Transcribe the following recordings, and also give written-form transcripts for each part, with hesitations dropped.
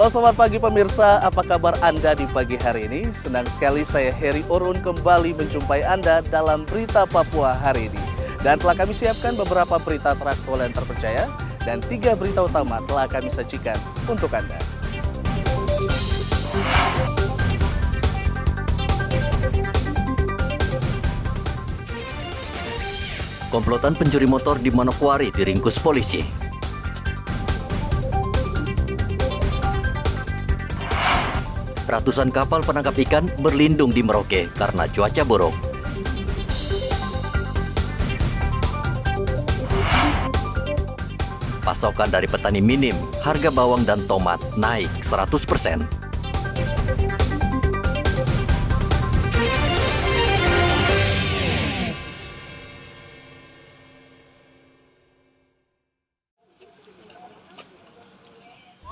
Halo selamat pagi pemirsa, apa kabar Anda di pagi hari ini? Senang sekali saya Heri Orun kembali menjumpai Anda dalam Berita Papua hari ini. Dan telah kami siapkan beberapa berita teraktual yang terpercaya dan 3 berita utama telah kami sajikan untuk Anda. Komplotan pencuri motor di Manokwari diringkus polisi. Ratusan kapal penangkap ikan berlindung di Merauke karena cuaca buruk. Pasokan dari petani minim, harga bawang dan tomat naik 100%.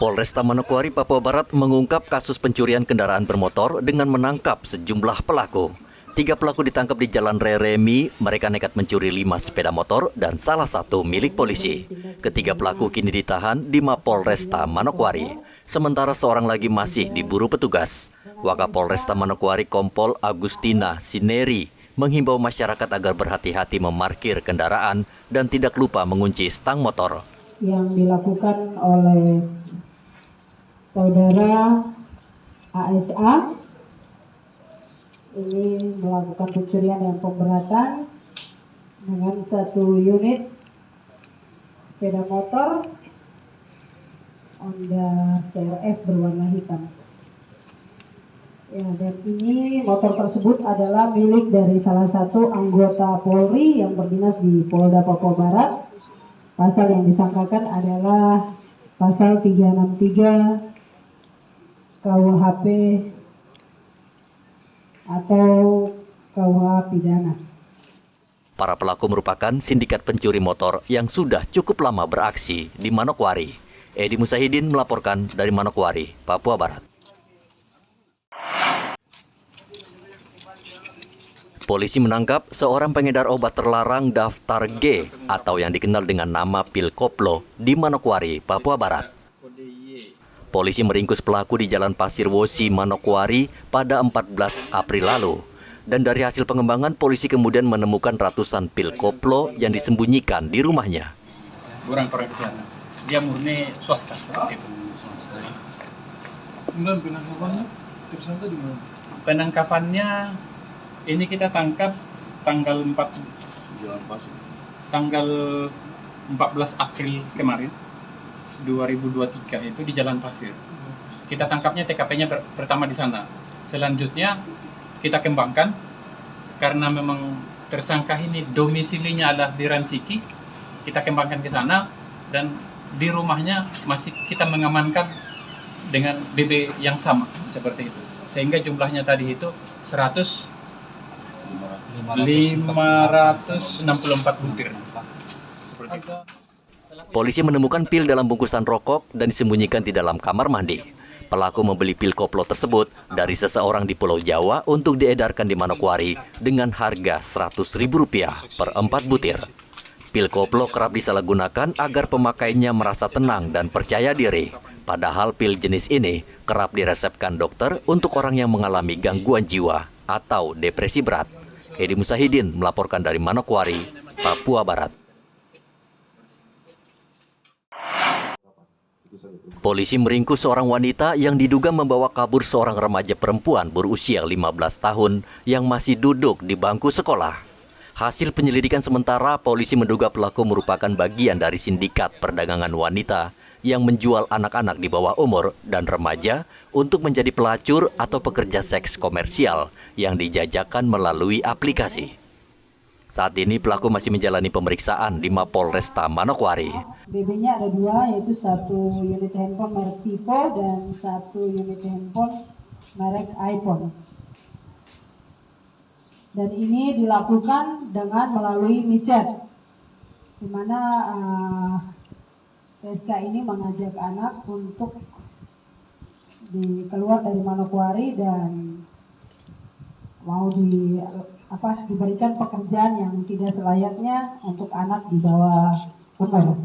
Polresta Manokwari, Papua Barat mengungkap kasus pencurian kendaraan bermotor dengan menangkap sejumlah pelaku. 3 pelaku ditangkap di Jalan Reremi, mereka nekat mencuri 5 sepeda motor dan salah satu milik polisi. Ketiga pelaku kini ditahan di Mapolresta Manokwari, sementara seorang lagi masih diburu petugas. Wakapolresta Manokwari Kompol Agustina Sineri menghimbau masyarakat agar berhati-hati memarkir kendaraan dan tidak lupa mengunci stang motor. Yang dilakukan oleh Saudara ASA ini melakukan pencurian dan pemberatan dengan 1 unit sepeda motor Honda CRF berwarna hitam. Ya, dan ini motor tersebut adalah milik dari salah satu anggota Polri yang berdinas di Polda Papua Barat. Pasal yang disangkakan adalah pasal 363 KUHP atau KUH pidana. Para pelaku merupakan sindikat pencuri motor yang sudah cukup lama beraksi di Manokwari. Edi Musahidin melaporkan dari Manokwari, Papua Barat. Polisi menangkap seorang pengedar obat terlarang daftar G atau yang dikenal dengan nama pil koplo di Manokwari, Papua Barat. Polisi meringkus pelaku di Jalan Pasir Wosi, Manokwari pada 14 April lalu. Dan dari hasil pengembangan, polisi kemudian menemukan ratusan pil koplo yang disembunyikan di rumahnya. Kurang koreksi, dia murni swasta seperti itu. Kemudian penangkapannya, tersangka di mana? Penangkapannya ini kita tangkap tanggal 14 April kemarin 2023 itu di Jalan Pasir. Kita tangkapnya TKP-nya pertama di sana. Selanjutnya kita kembangkan karena memang tersangka ini domisilinya adalah di Ransiki. Kita kembangkan ke sana dan di rumahnya masih kita mengamankan dengan BB yang sama seperti itu. Sehingga jumlahnya tadi itu 564 butir. Seperti itu. Polisi menemukan pil dalam bungkusan rokok dan disembunyikan di dalam kamar mandi. Pelaku membeli pil koplo tersebut dari seseorang di Pulau Jawa untuk diedarkan di Manokwari dengan harga Rp100.000 per 4 butir. Pil koplo kerap disalahgunakan agar pemakainya merasa tenang dan percaya diri. Padahal pil jenis ini kerap diresepkan dokter untuk orang yang mengalami gangguan jiwa atau depresi berat. Edi Musahidin melaporkan dari Manokwari, Papua Barat. Polisi meringkus seorang wanita yang diduga membawa kabur seorang remaja perempuan berusia 15 tahun yang masih duduk di bangku sekolah. Hasil penyelidikan sementara, polisi menduga pelaku merupakan bagian dari sindikat perdagangan wanita yang menjual anak-anak di bawah umur dan remaja untuk menjadi pelacur atau pekerja seks komersial yang dijajakan melalui aplikasi. Saat ini pelaku masih menjalani pemeriksaan di Mapolresta Manokwari. BB-nya ada 2, yaitu 1 unit handphone merek Vivo dan 1 unit handphone merek iPhone. Dan ini dilakukan dengan melalui micet, di mana PSK ini mengajak anak untuk keluar dari Manokwari dan mau diberikan pekerjaan yang tidak selayaknya untuk anak di bawah umur.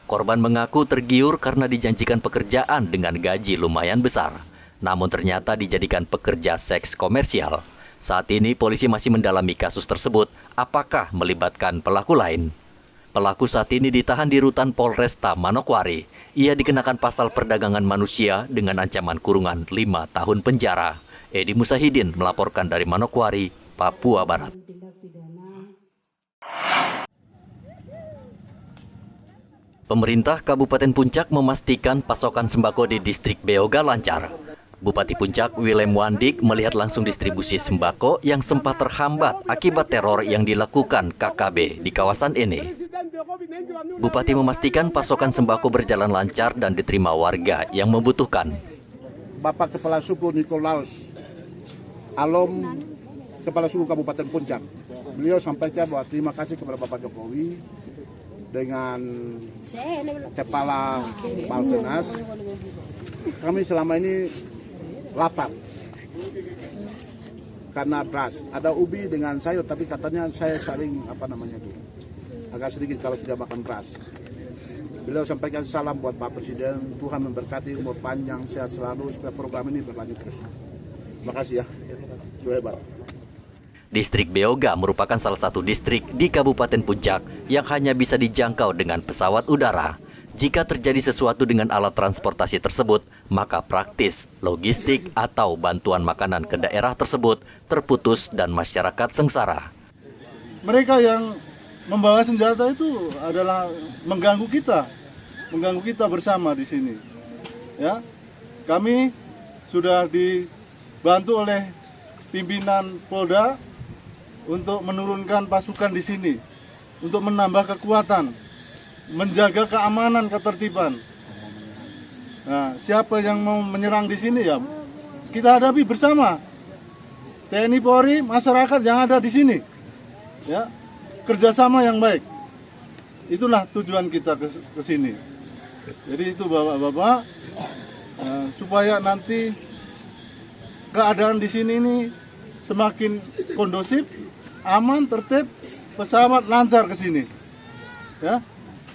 Korban mengaku tergiur karena dijanjikan pekerjaan dengan gaji lumayan besar. Namun ternyata dijadikan pekerja seks komersial. Saat ini polisi masih mendalami kasus tersebut, apakah melibatkan pelaku lain. Pelaku saat ini ditahan di rutan Polresta Manokwari. Ia dikenakan pasal perdagangan manusia dengan ancaman kurungan 5 tahun penjara. Edi Musahidin melaporkan dari Manokwari, Papua Barat. Pemerintah Kabupaten Puncak memastikan pasokan sembako di distrik Beoga lancar. Bupati Puncak Willem Wandik melihat langsung distribusi sembako yang sempat terhambat akibat teror yang dilakukan KKB di kawasan ini. Bupati memastikan pasokan sembako berjalan lancar dan diterima warga yang membutuhkan. Bapak Kepala Suku Nikolaus Alom, Kepala Suku Kabupaten Puncak, beliau sampaikan bahwa terima kasih kepada Bapak Jokowi dengan Kepala Balpenas. Kami selama ini lapar karena beras. Ada ubi dengan sayur, tapi katanya saya saling agak sedikit kalau tidak makan beras. Beliau sampaikan salam buat Pak Presiden, Tuhan memberkati umur panjang, sehat selalu supaya program ini berlanjut terus. Terima kasih ya, itu hebat. Distrik Beoga merupakan salah satu distrik di Kabupaten Puncak yang hanya bisa dijangkau dengan pesawat udara. Jika terjadi sesuatu dengan alat transportasi tersebut, maka praktis, logistik, atau bantuan makanan ke daerah tersebut terputus dan masyarakat sengsara. Mereka yang membawa senjata itu adalah mengganggu kita bersama di sini. Ya, kami sudah dibantu oleh pimpinan Polda untuk menurunkan pasukan di sini, untuk menambah kekuatan, menjaga keamanan, ketertiban. Nah, siapa yang mau menyerang di sini ya kita hadapi bersama. TNI Polri, masyarakat yang ada di sini, ya, kerjasama yang baik. Itulah tujuan kita ke sini. Jadi itu bapak-bapak, supaya nanti keadaan di sini ini semakin kondusif, aman, tertib, pesawat lancar ke sini. Ya.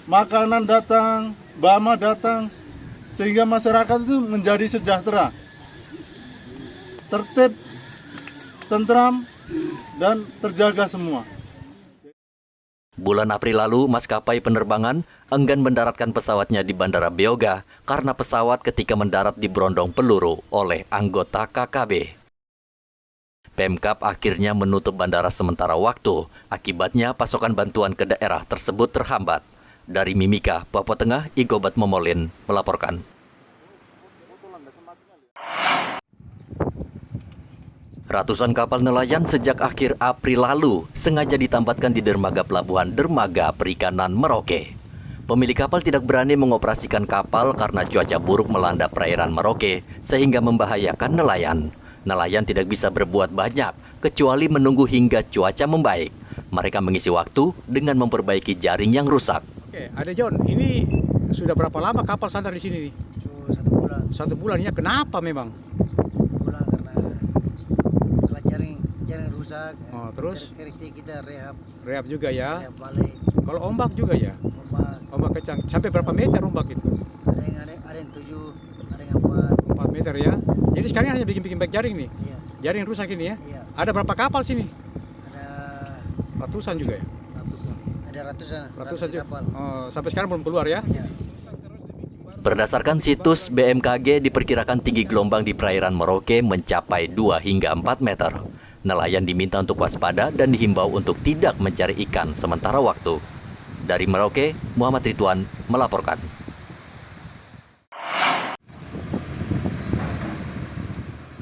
Makanan datang, bama datang, sehingga masyarakat itu menjadi sejahtera, tertib, tentram, dan terjaga semua. Bulan April lalu, maskapai penerbangan enggan mendaratkan pesawatnya di Bandara Beoga karena pesawat ketika mendarat diberondong peluru oleh anggota KKB. Pemkab akhirnya menutup bandara sementara waktu, akibatnya pasokan bantuan ke daerah tersebut terhambat. Dari Mimika, Papua Tengah, Igobat Momolin melaporkan. Ratusan kapal nelayan sejak akhir April lalu sengaja ditambatkan di dermaga pelabuhan Dermaga Perikanan Merauke. Pemilik kapal tidak berani mengoperasikan kapal karena cuaca buruk melanda perairan Merauke sehingga membahayakan nelayan. Nelayan tidak bisa berbuat banyak kecuali menunggu hingga cuaca membaik. Mereka mengisi waktu dengan memperbaiki jaring yang rusak. Oke, ada John, ini sudah berapa lama kapal sandar di sini nih? 1 bulan. 1 bulan, ya kenapa memang? 1 bulan karena jaring rusak. Oh, terus? Kerikti kita rehab Juga ya? rehab balik. Kalau ombak juga ya? Ombak kencang. Sampai berapa meter ombak itu? Ada yang 7, ada yang 4. 4 meter ya? Jadi sekarang hanya bikin baik jaring nih? Iya. Jaring rusak ini ya? Iya. Ada berapa kapal sini? Ada Ratusan juga ya? ratusan juga. kapal. Oh, sampai sekarang belum keluar ya? Iya. Berdasarkan situs BMKG, diperkirakan tinggi gelombang di perairan Merauke mencapai 2 hingga 4 meter. Nelayan diminta untuk waspada dan dihimbau untuk tidak mencari ikan sementara waktu. Dari Merauke, Muhammad Ridwan melaporkan.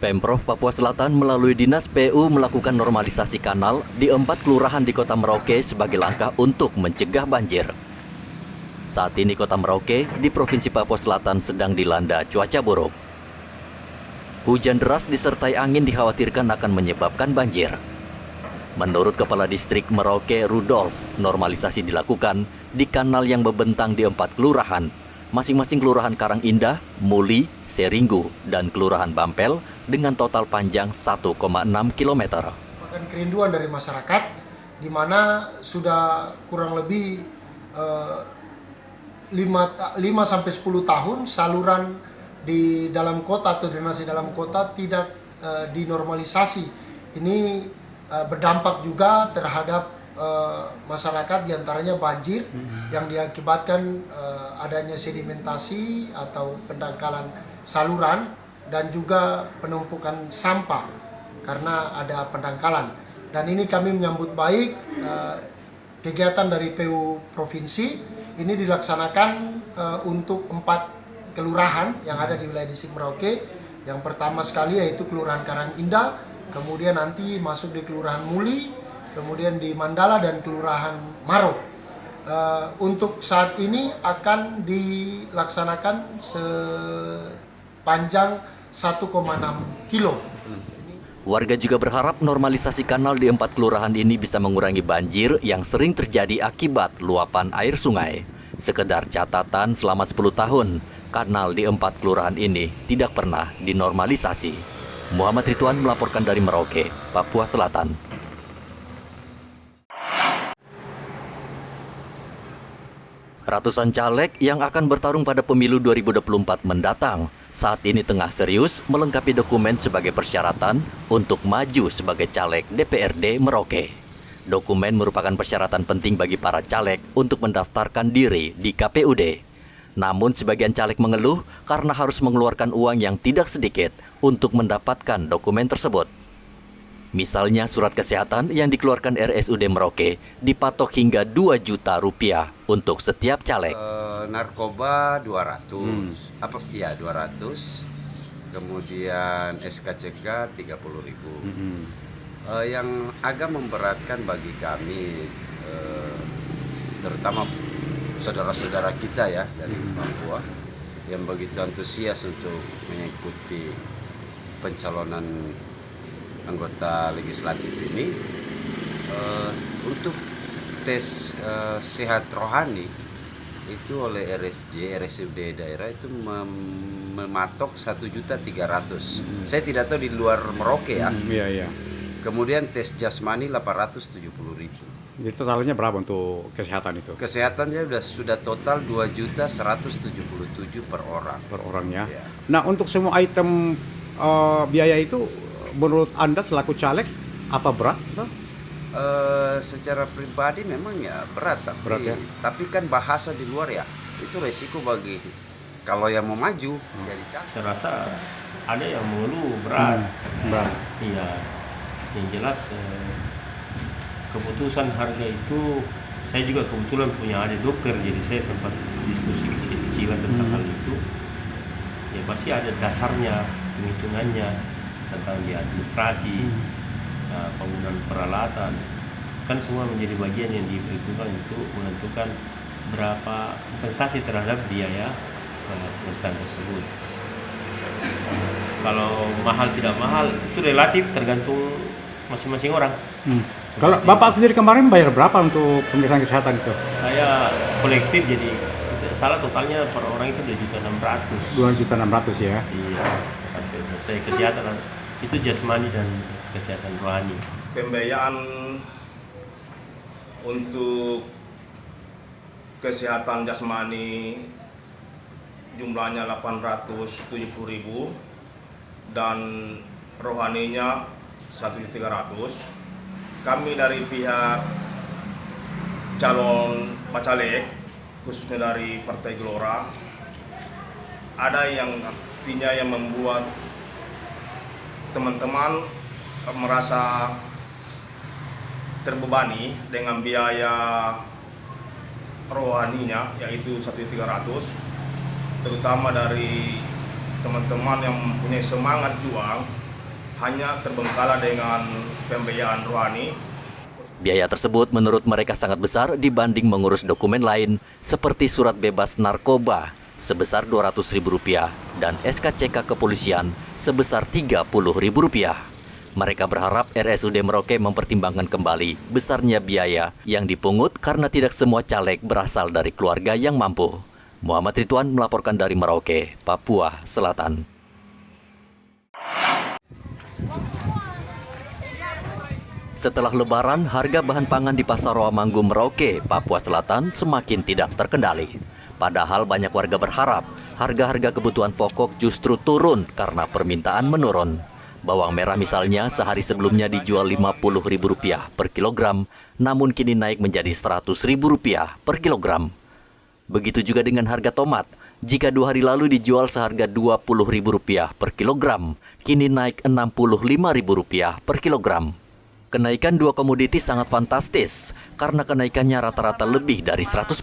Pemprov Papua Selatan melalui Dinas PU melakukan normalisasi kanal di 4 kelurahan di Kota Merauke sebagai langkah untuk mencegah banjir. Saat ini Kota Merauke di Provinsi Papua Selatan sedang dilanda cuaca buruk. Hujan deras disertai angin dikhawatirkan akan menyebabkan banjir. Menurut Kepala Distrik Merauke Rudolf, normalisasi dilakukan di kanal yang membentang di 4 kelurahan, masing-masing Kelurahan Karang Indah, Muli, Seringgu, dan Kelurahan Bampel dengan total panjang 1,6 km. Bahkan kerinduan dari masyarakat, di mana sudah kurang lebih sampai 10 tahun saluran di dalam kota atau drainase dalam kota tidak dinormalisasi. Ini berdampak juga terhadap masyarakat, diantaranya banjir yang diakibatkan adanya sedimentasi atau pendangkalan saluran dan juga penumpukan sampah karena ada pendangkalan. Dan ini kami menyambut baik kegiatan dari PU Provinsi ini dilaksanakan untuk 4 kelurahan yang ada di wilayah distrik Merauke. Yang pertama sekali yaitu Kelurahan Karangindah, kemudian nanti masuk di Kelurahan Muli, kemudian di Mandala dan Kelurahan Maro. Untuk saat ini akan dilaksanakan sepanjang 1,6 kilo. Warga juga berharap normalisasi kanal di 4 kelurahan ini bisa mengurangi banjir yang sering terjadi akibat luapan air sungai. Sekedar catatan, selama 10 tahun, kanal di 4 kelurahan ini tidak pernah dinormalisasi. Muhammad Ridwan melaporkan dari Merauke, Papua Selatan. Ratusan caleg yang akan bertarung pada pemilu 2024 mendatang saat ini tengah serius melengkapi dokumen sebagai persyaratan untuk maju sebagai caleg DPRD Merauke. Dokumen merupakan persyaratan penting bagi para caleg untuk mendaftarkan diri di KPUD. Namun sebagian caleg mengeluh karena harus mengeluarkan uang yang tidak sedikit untuk mendapatkan dokumen tersebut. Misalnya surat kesehatan yang dikeluarkan RSUD Merauke dipatok hingga 2 juta rupiah untuk setiap caleg. Narkoba 200, 200. Kemudian SKCK 30.000. Yang agak memberatkan bagi kami, terutama saudara-saudara kita ya dari Papua yang begitu antusias untuk mengikuti pencalonan anggota legislatif ini, untuk tes sehat rohani itu oleh RSUD daerah itu mematok 1.300.000. Saya tidak tahu di luar Merauke ya. Kemudian tes jasmani 870.000. Jadi totalnya berapa untuk kesehatan itu? Kesehatannya sudah total 2.177.000 per orang. Per orangnya. Ya. Nah, untuk semua item biaya itu menurut Anda selaku caleg apa berat? Secara pribadi memang ya berat, tapi kan bahasa di luar ya itu resiko bagi kalau yang mau maju. Jadi saya rasa ada yang mengeluh berat. Iya, yang jelas keputusan harga itu saya juga kebetulan punya adik dokter, jadi saya sempat diskusi kecil-kecilan tentang hal itu. Ya pasti ada dasarnya, penghitungannya tentang di administrasi, penggunaan peralatan, kan semua menjadi bagian yang diperhitungkan untuk menentukan berapa kompensasi terhadap biaya pemeriksaan tersebut. Kalau mahal tidak mahal itu relatif tergantung masing-masing orang. Kalau Bapak sendiri kemarin bayar berapa untuk pemeriksaan kesehatan itu? Saya kolektif, jadi salah totalnya per orang itu 2.600.000. 2.600.000 ya? Iya, sampai selesai kesehatan itu jasmani dan kesehatan rohani. Pembiayaan untuk kesehatan jasmani jumlahnya 870.000 dan rohaninya 1.300.000. Kami dari pihak calon bacalek, khususnya dari Partai Gelora, ada yang artinya yang membuat teman-teman merasa terbebani dengan biaya rohaninya, yaitu 1.300, terutama dari teman-teman yang mempunyai semangat juang hanya terbengkalai dengan pembiayaan rohani. Biaya tersebut menurut mereka sangat besar dibanding mengurus dokumen lain seperti surat bebas narkoba sebesar Rp200.000 dan SKCK kepolisian sebesar Rp30.000. Mereka berharap RSUD Merauke mempertimbangkan kembali besarnya biaya yang dipungut karena tidak semua caleg berasal dari keluarga yang mampu. Muhammad Ridwan melaporkan dari Merauke, Papua Selatan. Setelah Lebaran, harga bahan pangan di Pasar Roamanggung Merauke, Papua Selatan semakin tidak terkendali. Padahal banyak warga berharap harga-harga kebutuhan pokok justru turun karena permintaan menurun. Bawang merah misalnya sehari sebelumnya dijual Rp50.000 per kilogram, namun kini naik menjadi Rp100.000 per kilogram. Begitu juga dengan harga tomat. Jika 2 hari lalu dijual seharga Rp20.000 per kilogram, kini naik Rp65.000 per kilogram. Kenaikan dua komoditi sangat fantastis karena kenaikannya rata-rata lebih dari 100%.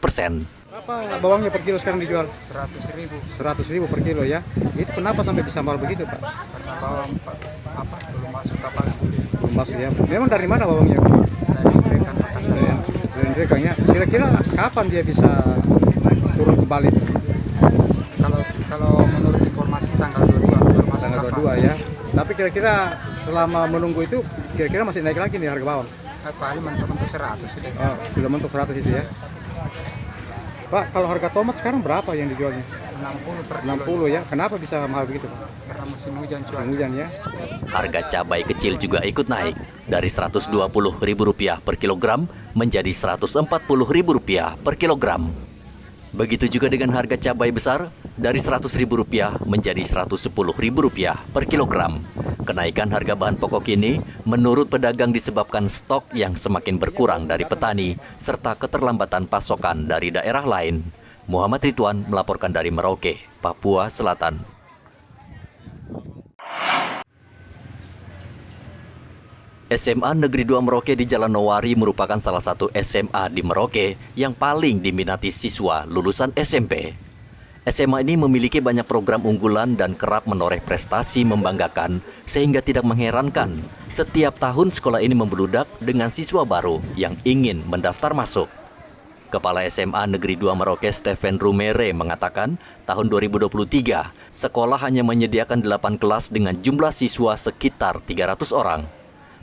Berapa bawangnya per kilo sekarang dijual? 100.000. 100.000 per kilo ya. Itu kenapa sampai bisa mahal begitu, Pak? Karena bawang belum masuk kapal. Belum masuk ya. Memang dari mana bawangnya? Dari Drekan Makassar. Dari Drekan ya. Kira-kira kapan dia bisa turun kembali? Kalau menurut informasi tanggal 22 baru masuk Tanggal 22 ya. Tapi kira-kira selama menunggu itu kira-kira masih naik lagi nih harga bawang? Paling mentok-mentok 100 itu. Oh, sudah mentok 100 itu ya. Pak, kalau harga tomat sekarang berapa yang dijualnya? 60 per kilo. 60 ya. Kenapa bisa mahal begitu, Pak? Karena musim hujan cuaca. Musim hujan ya. Harga cabai kecil juga ikut naik dari Rp120.000 per kilogram menjadi Rp140.000 per kilogram. Begitu juga dengan harga cabai besar dari Rp100.000 menjadi Rp110.000 per kilogram. Kenaikan harga bahan pokok ini menurut pedagang disebabkan stok yang semakin berkurang dari petani serta keterlambatan pasokan dari daerah lain. Muhammad Ridwan melaporkan dari Merauke, Papua Selatan. SMA Negeri 2 Merauke di Jalan Nowari merupakan salah satu SMA di Merauke yang paling diminati siswa lulusan SMP. SMA ini memiliki banyak program unggulan dan kerap menoreh prestasi membanggakan sehingga tidak mengherankan setiap tahun sekolah ini membludak dengan siswa baru yang ingin mendaftar masuk. Kepala SMA Negeri 2 Merauke Stephen Rumere mengatakan tahun 2023 sekolah hanya menyediakan 8 kelas dengan jumlah siswa sekitar 300 orang.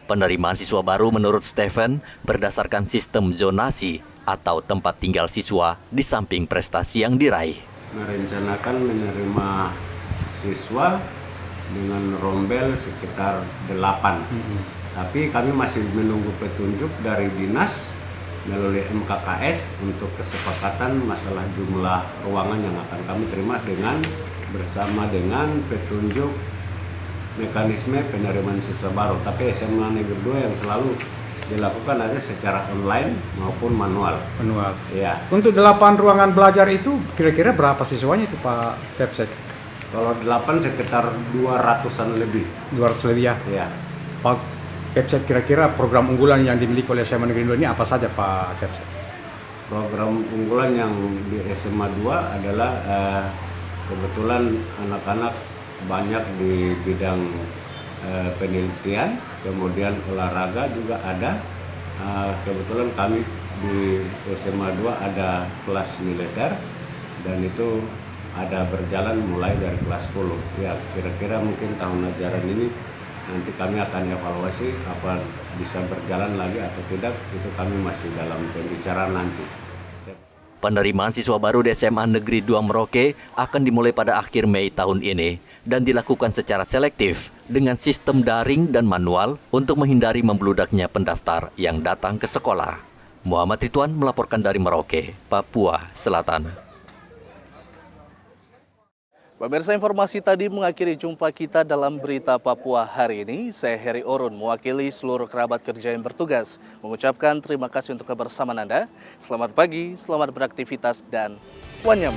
Penerimaan siswa baru menurut Stephen berdasarkan sistem zonasi atau tempat tinggal siswa di samping prestasi yang diraih. Merencanakan menerima siswa dengan rombel sekitar 8. Tapi kami masih menunggu petunjuk dari dinas melalui MKKS untuk kesepakatan masalah jumlah ruangan yang akan kami terima bersama dengan petunjuk mekanisme penerimaan siswa baru. Tapi SMA Negeri 2 yang selalu dilakukan ada secara online maupun manual. Manual. Ya. Untuk 8 ruangan belajar itu kira-kira berapa siswanya itu Pak Kepsek? Kalau 8 sekitar 200-an lebih. 200 lebih ya? Ya. Pak Kepsek, kira-kira program unggulan yang dimiliki oleh SMA Negeri 2 ini apa saja Pak Kepsek? Program unggulan yang di SMA 2 adalah kebetulan anak-anak banyak di bidang penelitian, kemudian olahraga juga ada. Kebetulan kami di SMA 2 ada kelas militer dan itu ada berjalan mulai dari kelas 10. Ya, kira-kira mungkin tahun ajaran ini nanti kami akan evaluasi apa bisa berjalan lagi atau tidak, itu kami masih dalam pembicaraan nanti. Penerimaan siswa baru di SMA Negeri 2 Merauke akan dimulai pada akhir Mei tahun ini dan dilakukan secara selektif dengan sistem daring dan manual untuk menghindari membludaknya pendaftar yang datang ke sekolah. Muhammad Ridwan melaporkan dari Merauke, Papua Selatan. Pemirsa, informasi tadi mengakhiri jumpa kita dalam Berita Papua hari ini. Saya Heri Orun, mewakili seluruh kerabat kerja yang bertugas, mengucapkan terima kasih untuk kebersamaan Anda. Selamat pagi, selamat beraktivitas, dan wanyam.